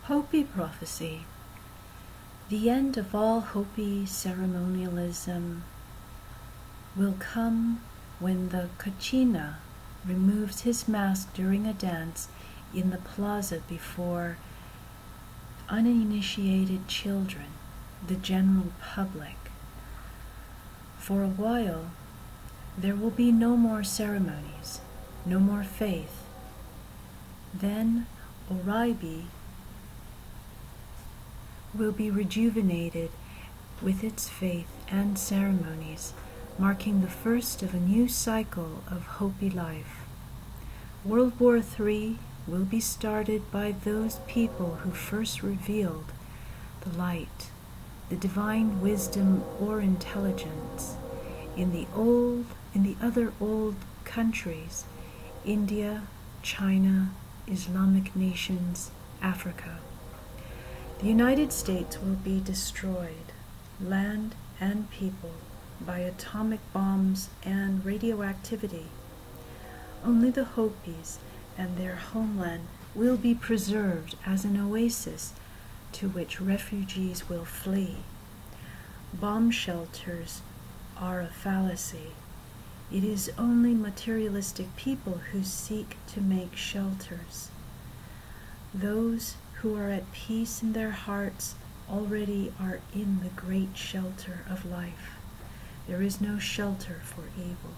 Hopi prophecy. The end of all Hopi ceremonialism will come when the Kachina removes his mask during a dance in the plaza before uninitiated children, the general public. For a while, there will be no more ceremonies, no more faith. Then Oraibi will be rejuvenated with its faith and ceremonies, marking the first of a new cycle of Hopi life. World War III will be started by those people who first revealed the light, the divine wisdom or intelligence in the other old countries, India, China, Islamic nations, Africa. The United States will be destroyed, land and people, by atomic bombs and radioactivity. Only the Hopis and their homeland will be preserved as an oasis to which refugees will flee. Bomb shelters are a fallacy. It is only materialistic people who seek to make shelters. Those who are at peace in their hearts already are in the great shelter of life. There is no shelter for evil.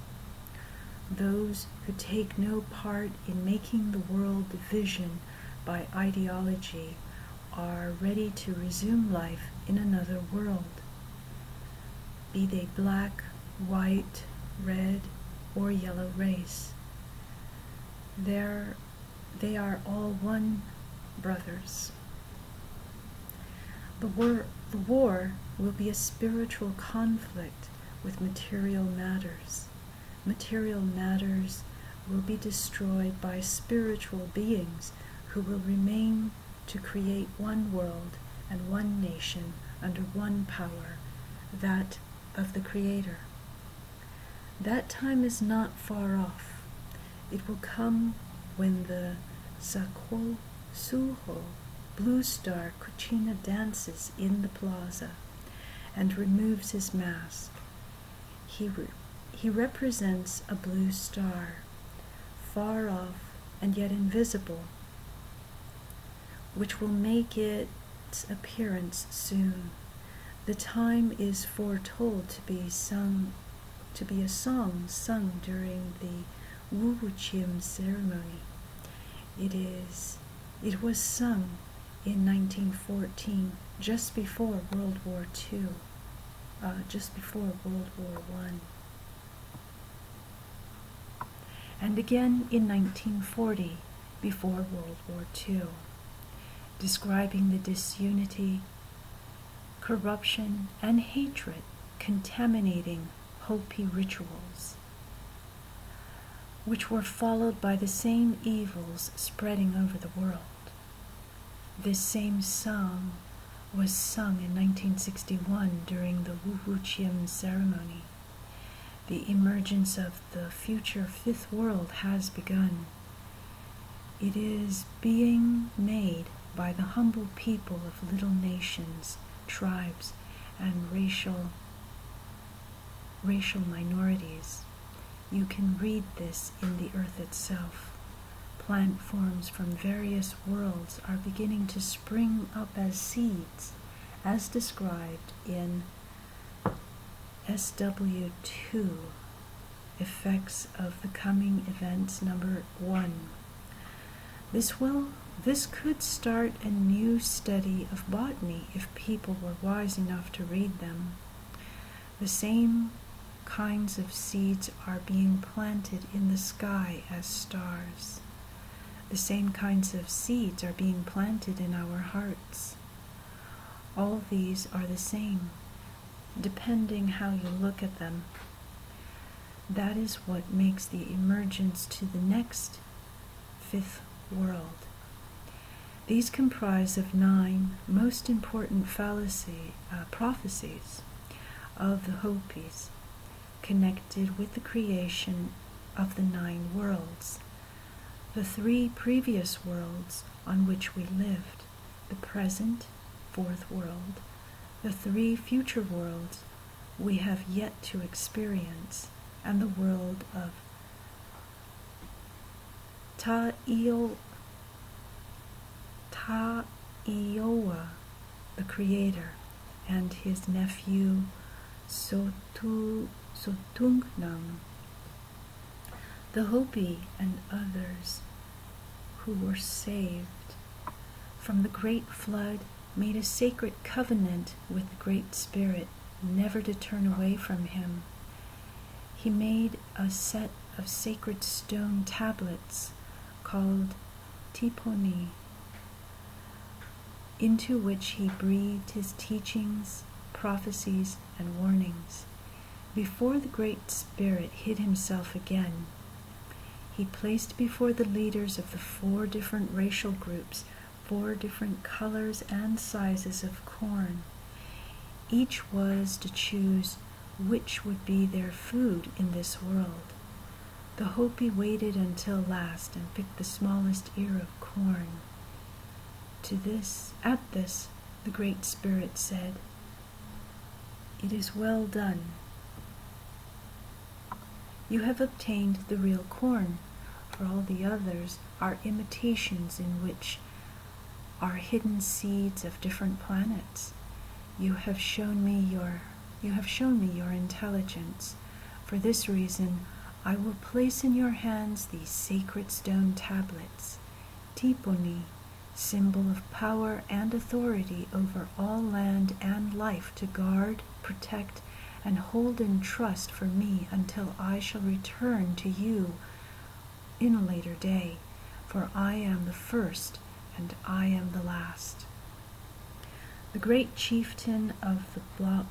Those who take no part in making the world division by ideology are ready to resume life in another world, be they black, white, red, or yellow race. They are all one, brothers. The war will be a spiritual conflict with material matters. Material matters will be destroyed by spiritual beings who will remain to create one world and one nation under one power, that of the Creator. That time is not far off. It will come when the Zakwo Suho, Blue Star Kachina, dances in the plaza and removes his mask. He represents a blue star, far off and yet invisible, which will make its appearance soon. The time is foretold to be a song sung during the Wuwuchim ceremony. It was sung in 1914, just before World War II, just before World War I. And again in 1940, before World War II, describing the disunity, corruption, and hatred contaminating Hopi rituals, which were followed by the same evils spreading over the world. This same song was sung in 1961 during the Wuwuchim ceremony. The emergence of the future fifth world has begun. It is being made by the humble people of little nations, tribes, and racial minorities. You can read this in the earth itself. Plant forms from various worlds are beginning to spring up as seeds, as described in SW2, Effects of the Coming Events number 1. This could start a new study of botany if people were wise enough to read them. The same kinds of seeds are being planted in the sky as stars. The same kinds of seeds are being planted in our hearts. All these are the same, depending how you look at them. That is what makes the emergence to the next fifth world. These comprise of 9 most important prophecies of the Hopis, connected with the creation of the 9 worlds, the 3 previous worlds on which we lived, the present, fourth world, the 3 future worlds we have yet to experience, and the world of Ta'iowa, the Creator, and his nephew Sotungnam. The Hopi and others who were saved from the great flood made a sacred covenant with the Great Spirit, never to turn away from him. He made a set of sacred stone tablets called tiponi, into which he breathed his teachings, prophecies, and warnings. Before the Great Spirit hid himself again, he placed before the leaders of the 4 different racial groups 4 different colors and sizes of corn. Each was to choose which would be their food in this world. The Hopi waited until last and picked the smallest ear of corn. At this, the Great Spirit said, "It is well done. You have obtained the real corn, for all the others are imitations in which are hidden seeds of different planets. You have shown me your intelligence. For this reason, I will place in your hands these sacred stone tablets, tiponi, symbol of power and authority over all land and life, to guard, protect, and hold in trust for me until I shall return to you in a later day, for I am the first and I am the last." The great chieftain of the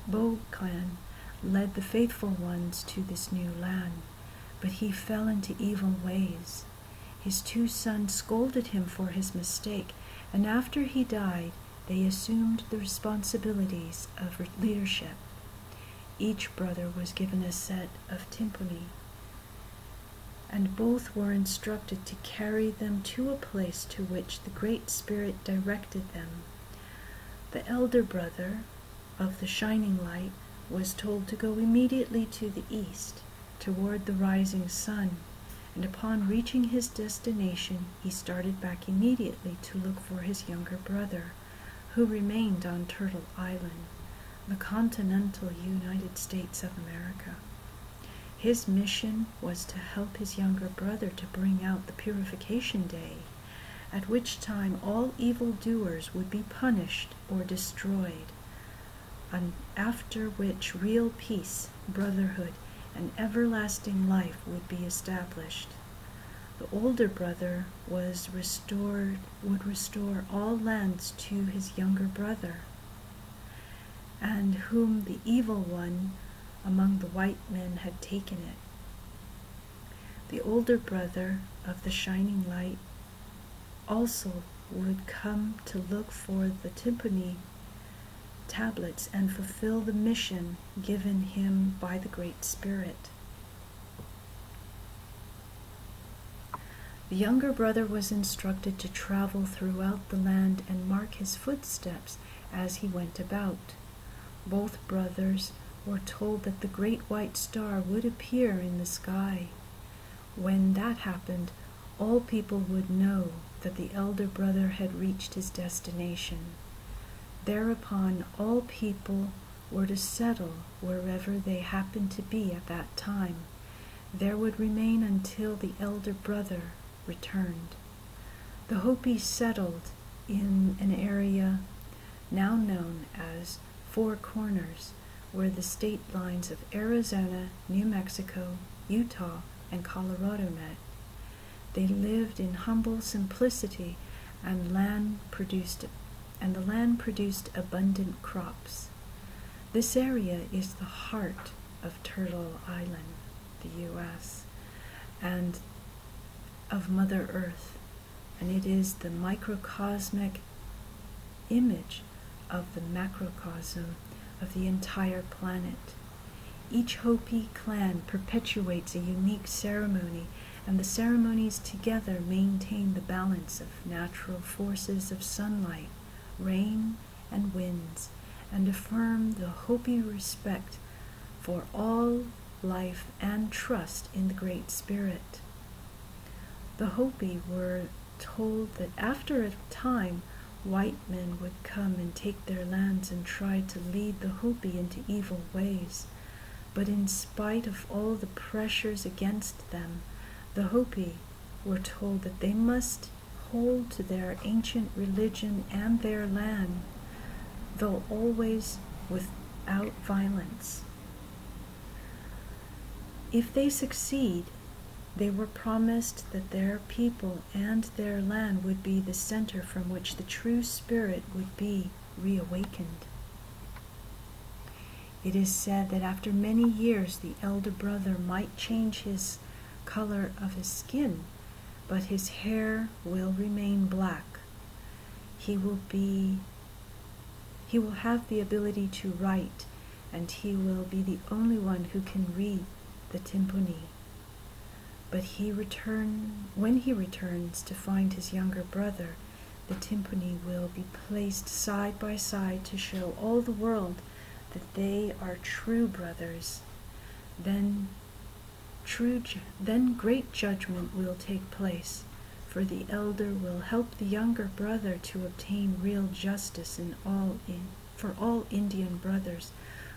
Bo clan led the faithful ones to this new land, but he fell into evil ways. His 2 sons scolded him for his mistake, and after he died, they assumed the responsibilities of leadership. Each brother was given a set of timpani, and both were instructed to carry them to a place to which the Great Spirit directed them. The elder brother of the shining light was told to go immediately to the east, toward the rising sun, and upon reaching his destination, he started back immediately to look for his younger brother, who remained on Turtle Island, the continental United States of America. His mission was to help his younger brother to bring out the purification day, at which time all evildoers would be punished or destroyed, and after which real peace, brotherhood, and everlasting life would be established. The older brother would restore all lands to his younger brother, and whom the evil one among the white men had taken it. The older brother of the shining light also would come to look for the timpani tablets and fulfill the mission given him by the Great Spirit. The younger brother was instructed to travel throughout the land and mark his footsteps as he went about. Both brothers were told that the great white star would appear in the sky. When that happened, all people would know that the elder brother had reached his destination. Thereupon, all people were to settle wherever they happened to be at that time. There would remain until the elder brother returned. The Hopi settled in an area now known as 4 Corners, where the state lines of Arizona, New Mexico, Utah, and Colorado met. They lived in humble simplicity, and the land produced abundant crops. This area is the heart of Turtle Island, the U.S., and of Mother Earth, and it is the microcosmic image of the macrocosm of the entire planet. Each Hopi clan perpetuates a unique ceremony, and the ceremonies together maintain the balance of natural forces of sunlight, rain, and winds, and affirm the Hopi respect for all life and trust in the Great Spirit. The Hopi were told that after a time, white men would come and take their lands and try to lead the Hopi into evil ways. But in spite of all the pressures against them, the Hopi were told that they must hold to their ancient religion and their land, though always without violence. If they succeed, they were promised that their people and their land would be the center from which the true spirit would be reawakened. It is said that after many years the elder brother might change his color of his skin, but his hair will remain black. He will have the ability to write, and he will be the only one who can read the timpani. But when he returns to find his younger brother, the timpani will be placed side by side to show all the world that they are true brothers. Then great judgment will take place, for the elder will help the younger brother to obtain real justice for all Indian brothers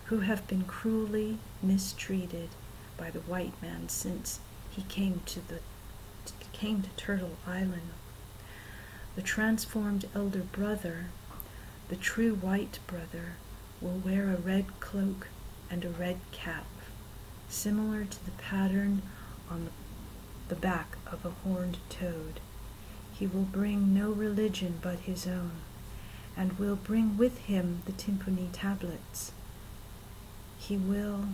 who have been cruelly mistreated by the white man since he came to Turtle Island. The transformed elder brother, the true white brother, will wear a red cloak and a red cap, similar to the pattern on the back of a horned toad. He will bring no religion but his own, and will bring with him the timpani tablets. He will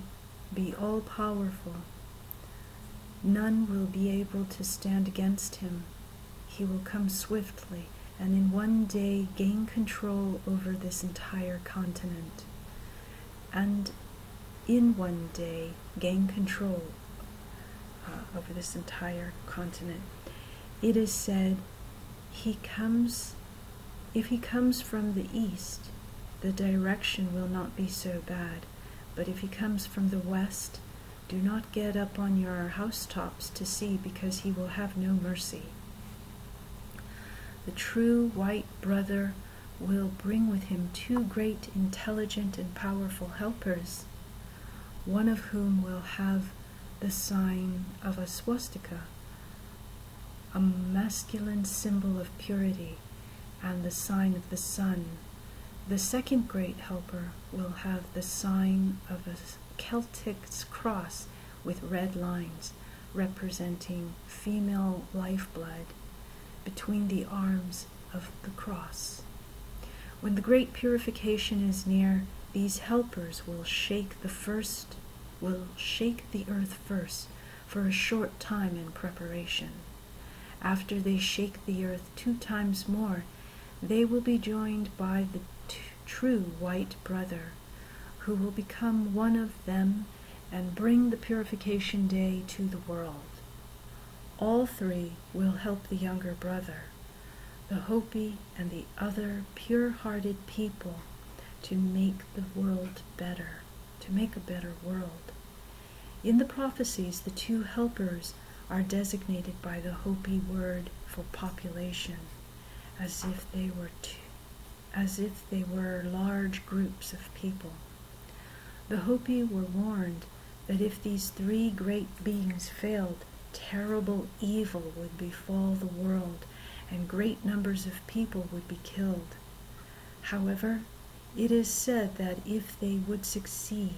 be all-powerful. None will be able to stand against him. He will come swiftly, and in one day gain control over this entire continent. And in one day gain control over this entire continent. It is said, if he comes from the east, the direction will not be so bad. But if he comes from the west, do not get up on your housetops to see, because he will have no mercy. The true white brother will bring with him two great, intelligent, and powerful helpers, one of whom will have the sign of a swastika, a masculine symbol of purity, and the sign of the sun. The second great helper will have the sign of a Celtic cross with red lines, representing female lifeblood, between the arms of the cross. When the great purification is near, these helpers will shake the earth first for a short time in preparation. After they shake the earth 2 times more, they will be joined by the true white brother, who will become one of them and bring the purification day to the world. All 3 will help the younger brother, the Hopi, and the other pure-hearted people to make the world better, to make a better world. In the prophecies, the 2 helpers are designated by the Hopi word for population, as if they were large groups of people. The Hopi were warned that if these 3 great beings failed, terrible evil would befall the world, and great numbers of people would be killed. However, it is said that if they would succeed,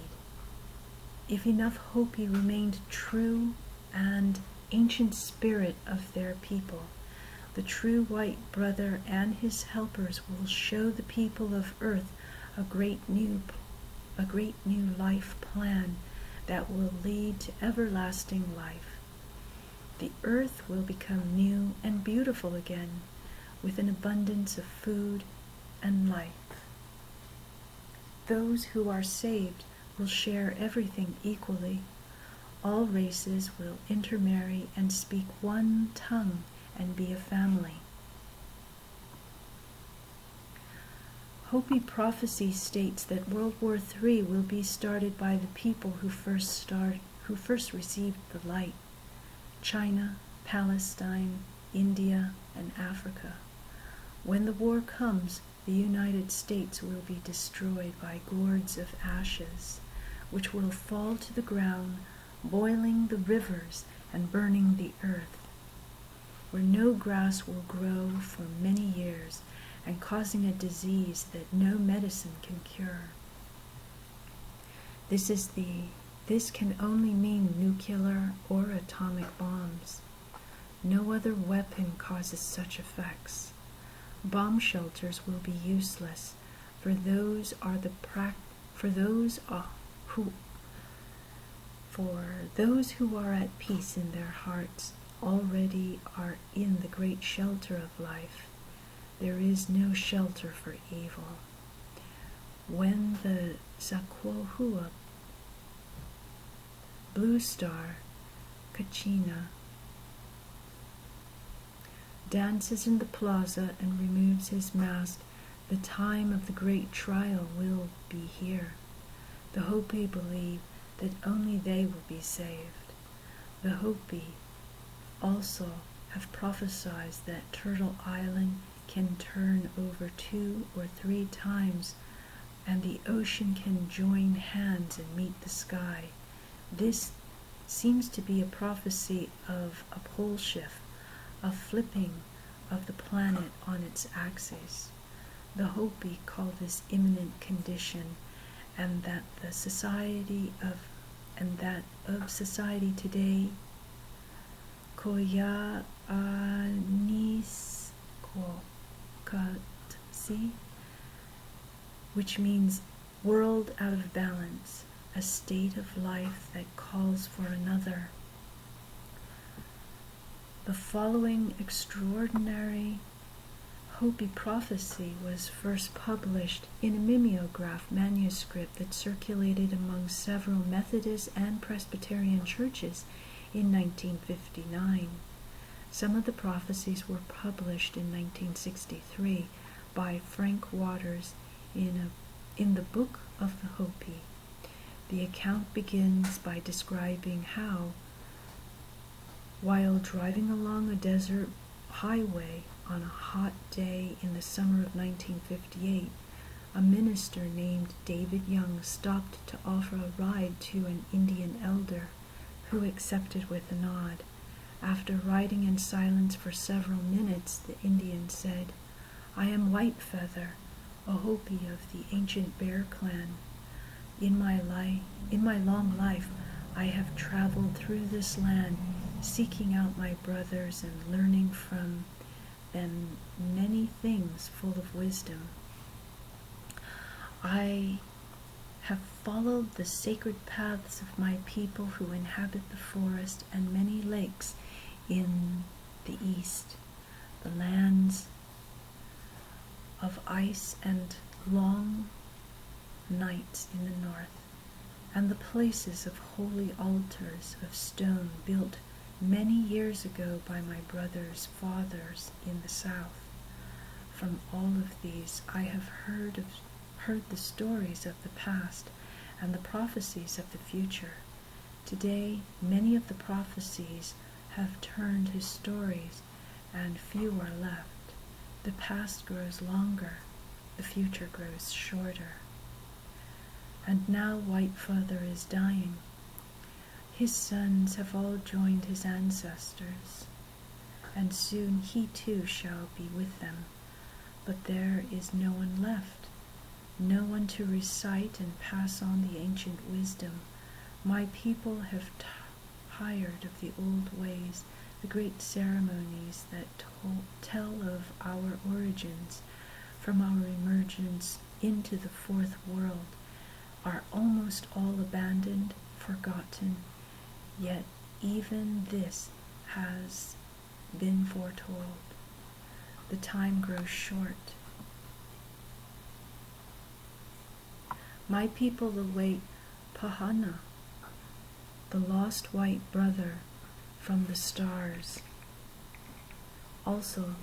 if enough Hopi remained true and ancient spirit of their people, the true white brother and his helpers will show the people of earth a great new life plan that will lead to everlasting life. The earth will become new and beautiful again, with an abundance of food and life. Those who are saved will share everything equally. All races will intermarry and speak one tongue and be a family. Hopi prophecy states that World War III will be started by the people who first received the light: China, Palestine, India, and Africa. When the war comes, the United States will be destroyed by gourds of ashes, which will fall to the ground, boiling the rivers and burning the earth, where no grass will grow for many years, and causing a disease that no medicine can cure. This can only mean nuclear or atomic bombs. No other weapon causes such effects. Bomb shelters will be useless, for those who are at peace in their hearts already are in the great shelter of life. There is no shelter for evil. When the Saquohua blue star, Kachina, dances in the plaza and removes his mask, the time of the great trial will be here. The Hopi believe that only they will be saved. The Hopi also have prophesied that Turtle Island can turn over 2 or 3 times, and the ocean can join hands and meet the sky. This seems to be a prophecy of a pole shift, a flipping of the planet on its axis. The Hopi call this imminent condition, and that of society today, Koya Anis Kokatsi, which means world out of balance, a state of life that calls for another. The following extraordinary Hopi prophecy was first published in a mimeograph manuscript that circulated among several Methodist and Presbyterian churches in 1959. Some of the prophecies were published in 1963 by Frank Waters in the Book of the Hopi. The account begins by describing how, while driving along a desert highway on a hot day in the summer of 1958, a minister named David Young stopped to offer a ride to an Indian elder, who accepted with a nod. After riding in silence for several minutes, the Indian said, "I am White Feather, a Hopi of the ancient Bear Clan. In my long life, I have traveled through this land, seeking out my brothers and learning from them many things full of wisdom. I have followed the sacred paths of my people who inhabit the forest and many lakes in the east, the lands of ice and long nights in the north, and the places of holy altars of stone built many years ago by my brothers' fathers in the south. From all of these I have heard the stories of the past and the prophecies of the future. Today, many of the prophecies have turned to stories, and few are left. The past grows longer, the future grows shorter. And now White Feather is dying. His sons have all joined his ancestors, and soon he too shall be with them. But there is no one left, no one to recite and pass on the ancient wisdom. My people have tired of the old ways, the great ceremonies that tell of our origins from our emergence into the fourth world are almost all abandoned, forgotten, yet even this has been foretold. The time grows short. My people await Pahana, the lost white brother from the stars. Also,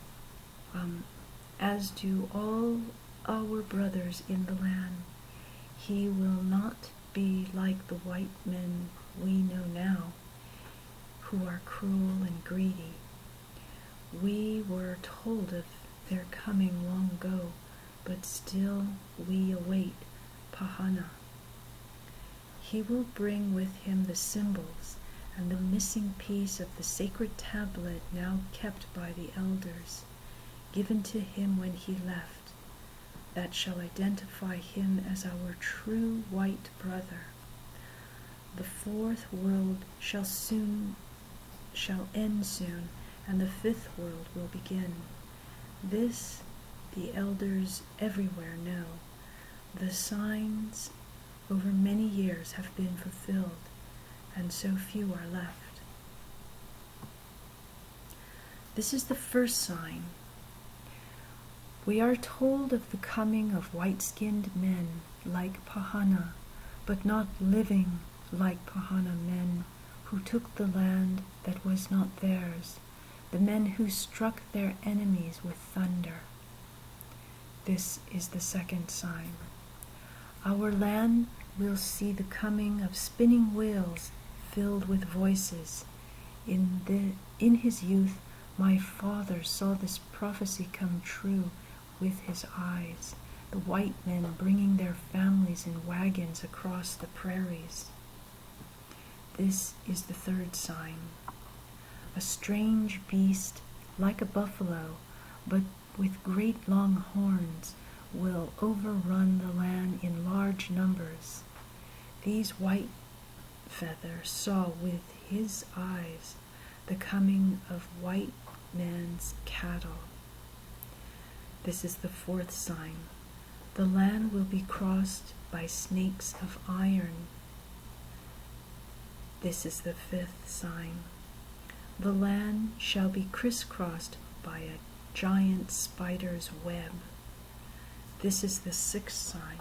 as do all our brothers in the land. He will not be like the white men we know now, who are cruel and greedy. We were told of their coming long ago, but still we await Pahana. He will bring with him the symbols and the missing piece of the sacred tablet now kept by the elders, given to him when he left, that shall identify him as our true white brother. The fourth world shall end soon, and the fifth world will begin. This the elders everywhere know. The signs over many years have been fulfilled, and so few are left. This is the first sign. We are told of the coming of white-skinned men like Pahana, but not living like Pahana men who took the land that was not theirs, the men who struck their enemies with thunder. This is the second sign. Our land will see the coming of spinning wheels filled with voices. In his youth, my father saw this prophecy come true with his eyes, the white men bringing their families in wagons across the prairies. This is the third sign. A strange beast, like a buffalo, but with great long horns, will overrun the land in large numbers. These white feather saw with his eyes the coming of white man's cattle. This is the fourth sign. The land will be crossed by snakes of iron. This is the fifth sign. The land shall be crisscrossed by a giant spider's web. This is the sixth sign.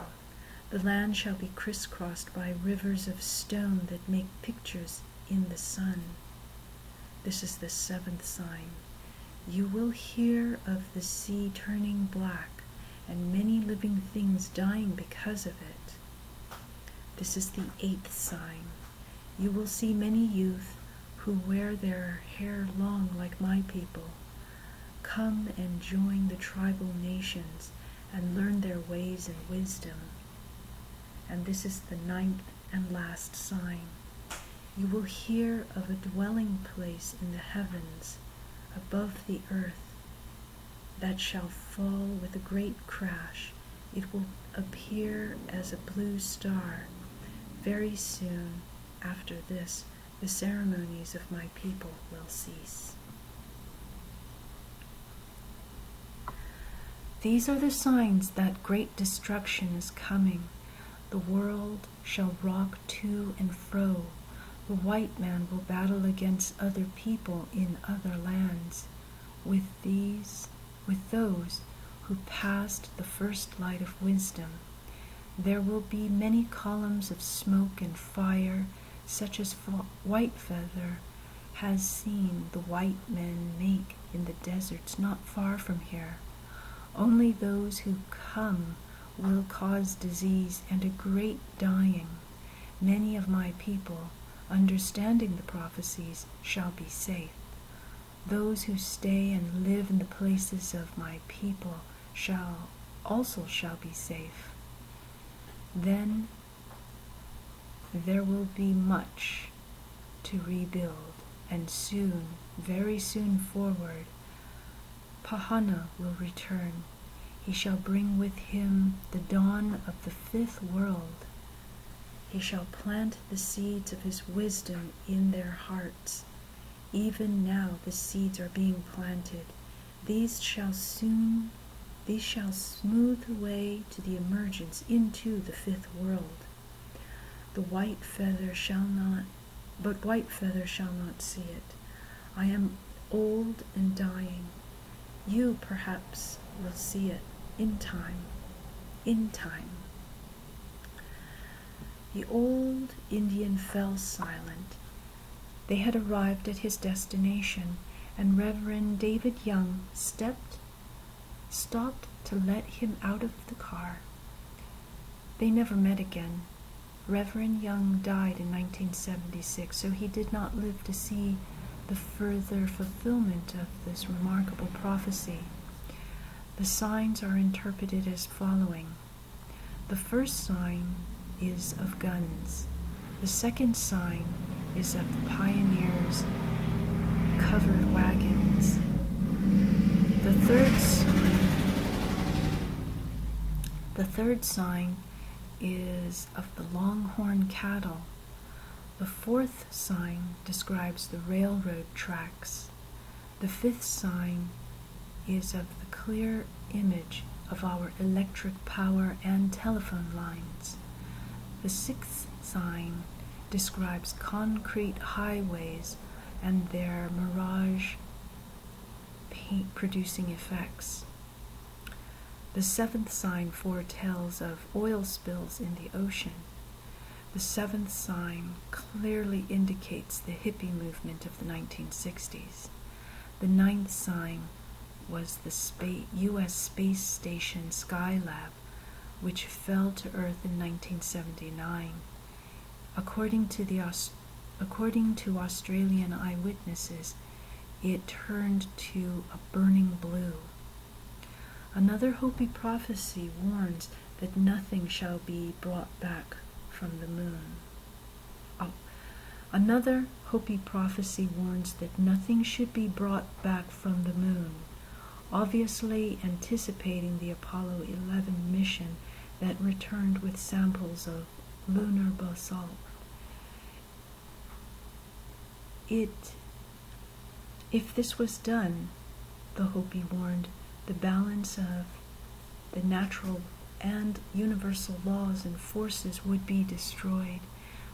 The land shall be crisscrossed by rivers of stone that make pictures in the sun. This is the seventh sign. You will hear of the sea turning black and many living things dying because of it. This is the eighth sign. You will see many youth who wear their hair long like my people come and join the tribal nations and learn their ways and wisdom. And this is the ninth and last sign. You will hear of a dwelling place in the heavens above the earth that shall fall with a great crash. It will appear as a blue star. Very soon after this, the ceremonies of my people will cease. These are the signs that great destruction is coming. The world shall rock to and fro. The white man will battle against other people in other lands. With those who passed the first light of wisdom, there will be many columns of smoke and fire, such as White Feather has seen the white men make in the deserts not far from here. Only those who come will cause disease and a great dying. Many of my people, understanding the prophecies, shall be safe. Those who stay and live in the places of my people shall be safe. Then there will be much to rebuild, and soon, very soon forward, Pahana will return. He shall bring with him the dawn of the fifth world. He shall plant the seeds of his wisdom in their hearts. Even now the seeds are being planted. These shall smooth the way to the emergence into the fifth world. White Feather shall not see it. I am old and dying. You perhaps will see it in time. The old Indian fell silent. They had arrived at his destination, and Reverend David Young stepped stopped to let him out of the car. They never met again. Reverend Young died in 1976, so he did not live to see the further fulfillment of this remarkable prophecy. The signs are interpreted as following. The first sign is of guns. The second sign is of the pioneers' covered wagons. The third sign is of the longhorn cattle. The fourth sign describes the railroad tracks. The fifth sign is of the clear image of our electric power and telephone lines. The sixth sign describes concrete highways and their mirage paint-producing effects. The seventh sign foretells of oil spills in the ocean. The seventh sign clearly indicates the hippie movement of the 1960s. The ninth sign was the U.S. space station Skylab, which fell to Earth in 1979. According to Australian eyewitnesses, it turned to a burning blue. Another Hopi prophecy warns that nothing shall be brought back from the moon. Another Hopi prophecy warns that nothing should be brought back from the moon, obviously anticipating the Apollo 11 mission that returned with samples of lunar basalt. If this was done, the Hopi warned, the balance of the natural and universal laws and forces would be destroyed,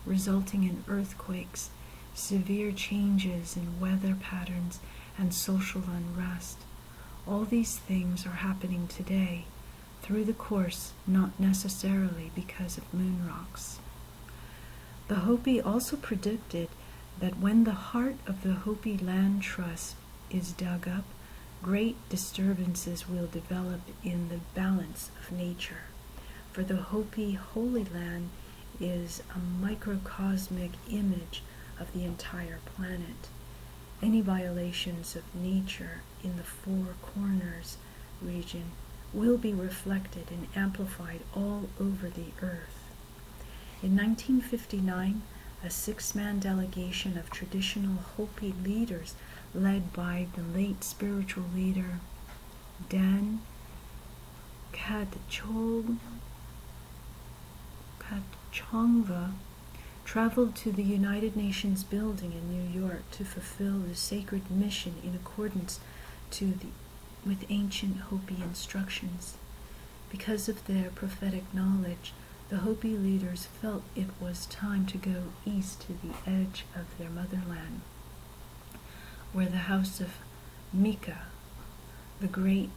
resulting in earthquakes, severe changes in weather patterns, and social unrest. All these things are happening today, through the course, not necessarily because of moon rocks. The Hopi also predicted that when the heart of the Hopi land trust is dug up, great disturbances will develop in the balance of nature. For the Hopi Holy Land is a microcosmic image of the entire planet. Any violations of nature in the Four Corners region will be reflected and amplified all over the earth. In 1959, a 6-man delegation of traditional Hopi leaders led by the late spiritual leader Dan Katchongva traveled to the United Nations building in New York to fulfill the sacred mission in accordance with ancient Hopi instructions. Because of their prophetic knowledge, the Hopi leaders felt it was time to go east to the edge of their motherland, where the house of Mika, the great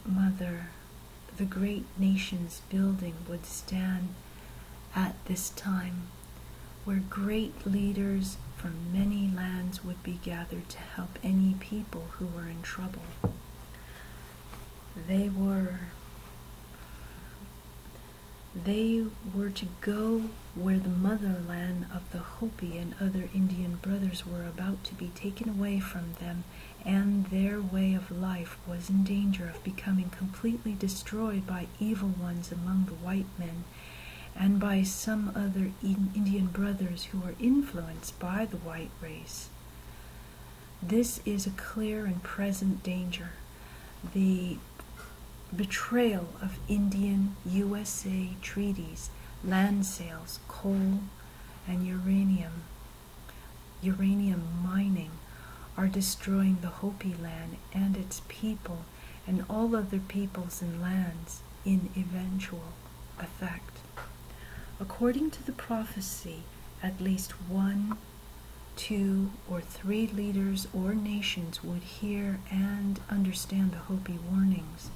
nation's building, would stand at this time, where great leaders from many lands would be gathered to help any people who were in trouble. They were to go where the motherland of the Hopi and other Indian brothers were about to be taken away from them, and their way of life was in danger of becoming completely destroyed by evil ones among the white men and by some other Indian brothers who were influenced by the white race. This is a clear and present danger. The betrayal of Indian USA treaties, land sales, coal, and uranium mining are destroying the Hopi land and its people and all other peoples and lands in eventual effect. According to the prophecy, at least 1, 2, or 3 leaders or nations would hear and understand the Hopi warnings,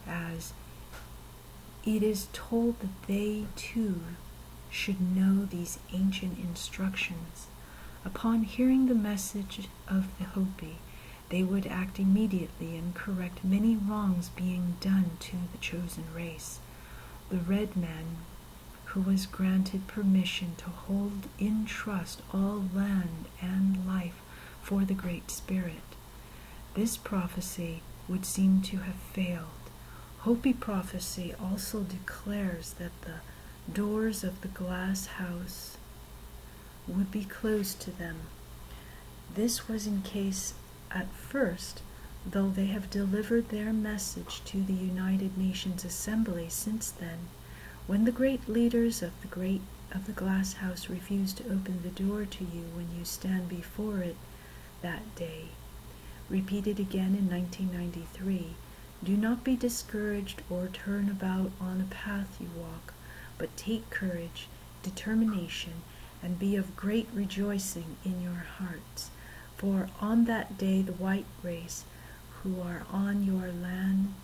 as it is told that they too should know these ancient instructions. Upon hearing the message of the Hopi, they would act immediately and correct many wrongs being done to the chosen race. The red man, who was granted permission to hold in trust all land and life for the Great Spirit. This prophecy would seem to have failed. Hopi prophecy also declares that the doors of the glass house would be closed to them. This was in case at first, though they have delivered their message to the United Nations Assembly since then, when the great leaders of the glass house refuse to open the door to you when you stand before it that day. Repeated again in 1993, do not be discouraged or turn about on a path you walk, but take courage, determination, and be of great rejoicing in your hearts. For on that day the white race, who are on your land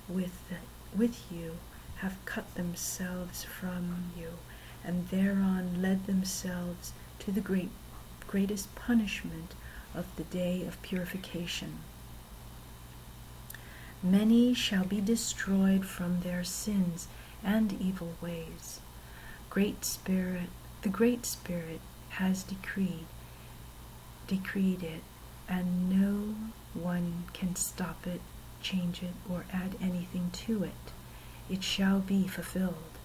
with you, have cut themselves from you, and thereon led themselves to the greatest punishment of the day of purification. Many shall be destroyed from their sins and evil ways. The Great Spirit has decreed it, and no one can stop it, change it, or add anything to it. It shall be fulfilled.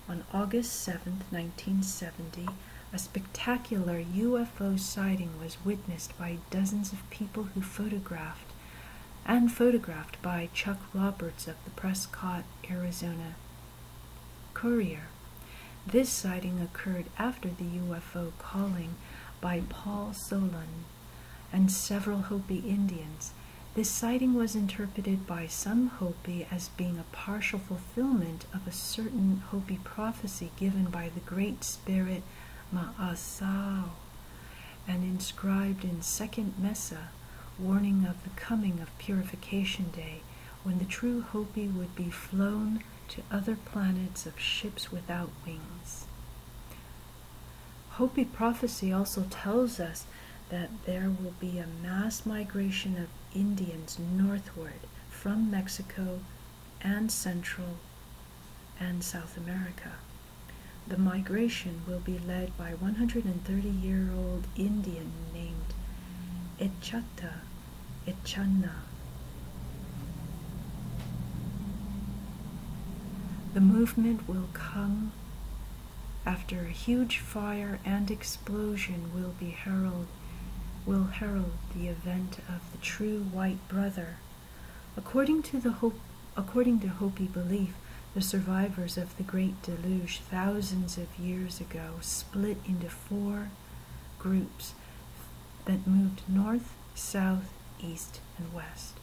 On August 7, 1970, a spectacular UFO sighting was witnessed by dozens of people who photographed by Chuck Roberts of the Prescott, Arizona Courier. This sighting occurred after the UFO calling by Paul Solon and several Hopi Indians. This sighting was interpreted by some Hopi as being a partial fulfillment of a certain Hopi prophecy given by the Great Spirit Ma'asau and inscribed in Second Mesa, warning of the coming of Purification Day, when the true Hopi would be flown to other planets of ships without wings. Hopi prophecy also tells us that there will be a mass migration of Indians northward from Mexico and Central and South America. The migration will be led by 130-year-old Indian named Echana. The movement will come after a huge fire and explosion will herald the event of the true white brother. According to Hopi belief, the survivors of the Great Deluge thousands of years ago split into 4 groups that moved north, south, east, and west.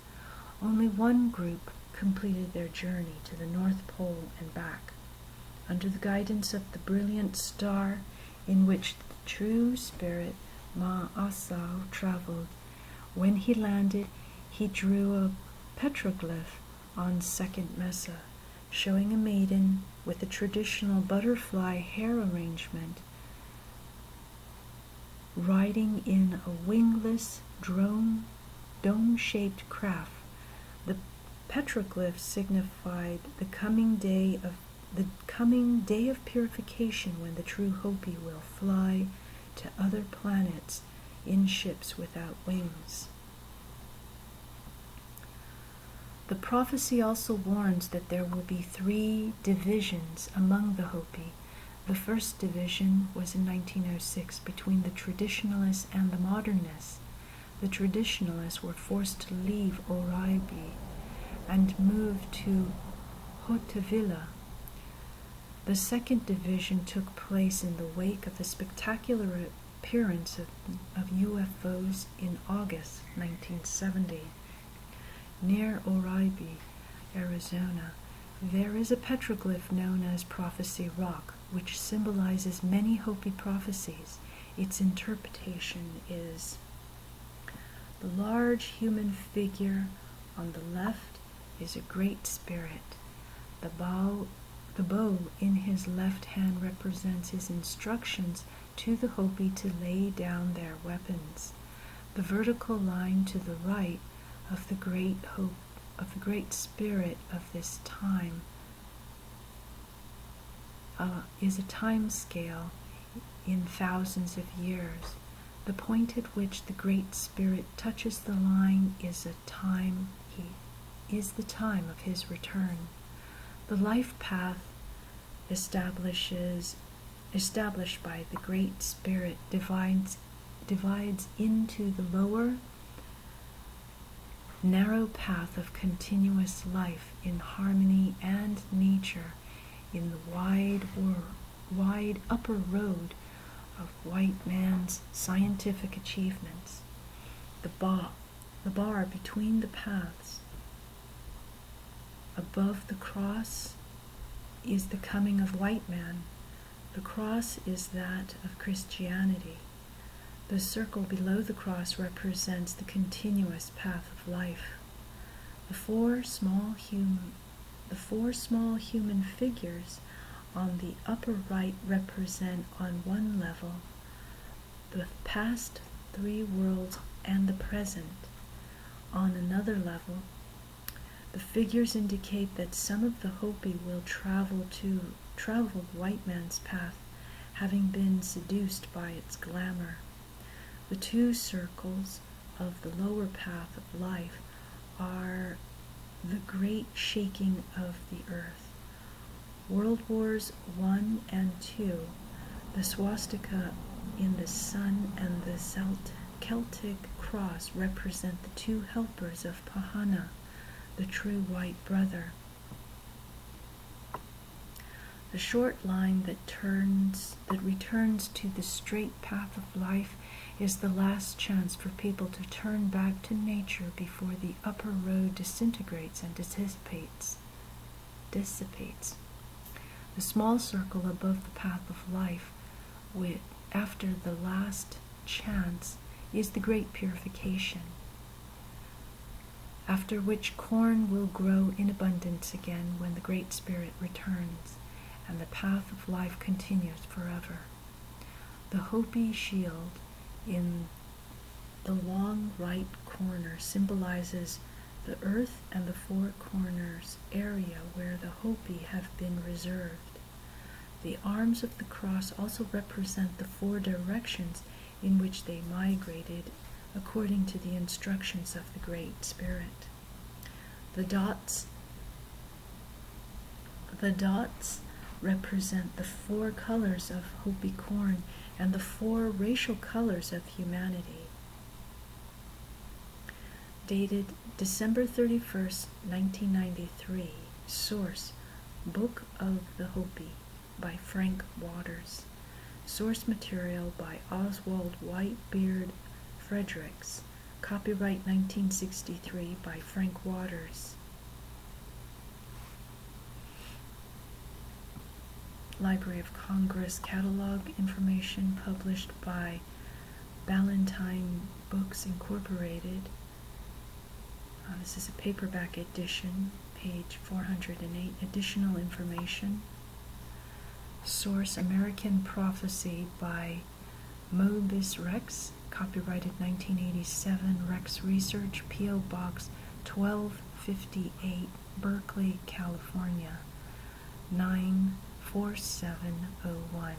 Only one group completed their journey to the North Pole and back, under the guidance of the brilliant star in which the true spirit Ma'asau traveled. When he landed, he drew a petroglyph on Second Mesa, showing a maiden with a traditional butterfly hair arrangement, riding in a wingless dome-shaped craft. The petroglyph signified the coming day of purification, when the true Hopi will fly to other planets in ships without wings. The prophecy also warns that there will be 3 divisions among the Hopi. The first division was in 1906 between the traditionalists and the modernists. The traditionalists were forced to leave Oribe and move to Hotevilla. The second division took place in the wake of the spectacular appearance of UFOs in August 1970. Near Oribe, Arizona, there is a petroglyph known as Prophecy Rock, which symbolizes many Hopi prophecies. Its interpretation is: the large human figure on the left is a great spirit. The bow in his left hand represents his instructions to the Hopi to lay down their weapons. The vertical line to the right of the great hope, of the great spirit of this time, is a time scale in thousands of years. The point at which the great spirit touches the line is the time of his return. The life path established by the great spirit divides into the lower narrow path of continuous life in harmony and nature, in the wide upper road of white man's scientific achievements. The bar between the paths above the cross is the coming of white man. The cross is that of Christianity. The circle below the cross represents the continuous path of life. The four small human figures on the upper right represent, on one level, the past three worlds and the present. On another level, the figures indicate that some of the Hopi will travel white man's path, having been seduced by its glamour. The two circles of the lower path of life are the great shaking of the earth. World Wars I and II, the swastika in the sun and the Celtic cross represent the two helpers of Pahana, the true white brother. The short line that returns to the straight path of life is the last chance for people to turn back to nature before the upper road disintegrates and dissipates. The small circle above the path of life, after the last chance, is the great purification, after which corn will grow in abundance again when the Great Spirit returns, and the path of life continues forever. The Hopi Shield in the long right corner symbolizes the earth and the four corners area where the Hopi have been reserved. The arms of the cross also represent the four directions in which they migrated according to the instructions of the Great Spirit. The dots represent the four colors of Hopi corn and the four racial colors of humanity. Dated December 31st, 1993. Source: Book of the Hopi by Frank Waters. Source material by Oswald Whitebeard Fredericks. Copyright 1963 by Frank Waters. Library of Congress catalog information published by Ballantine Books Incorporated. This is a paperback edition, page 408. Additional information. Source: American Prophecy by Mobis Rex, copyrighted 1987, Rex Research, P.O. Box 1258, Berkeley, California, 94701.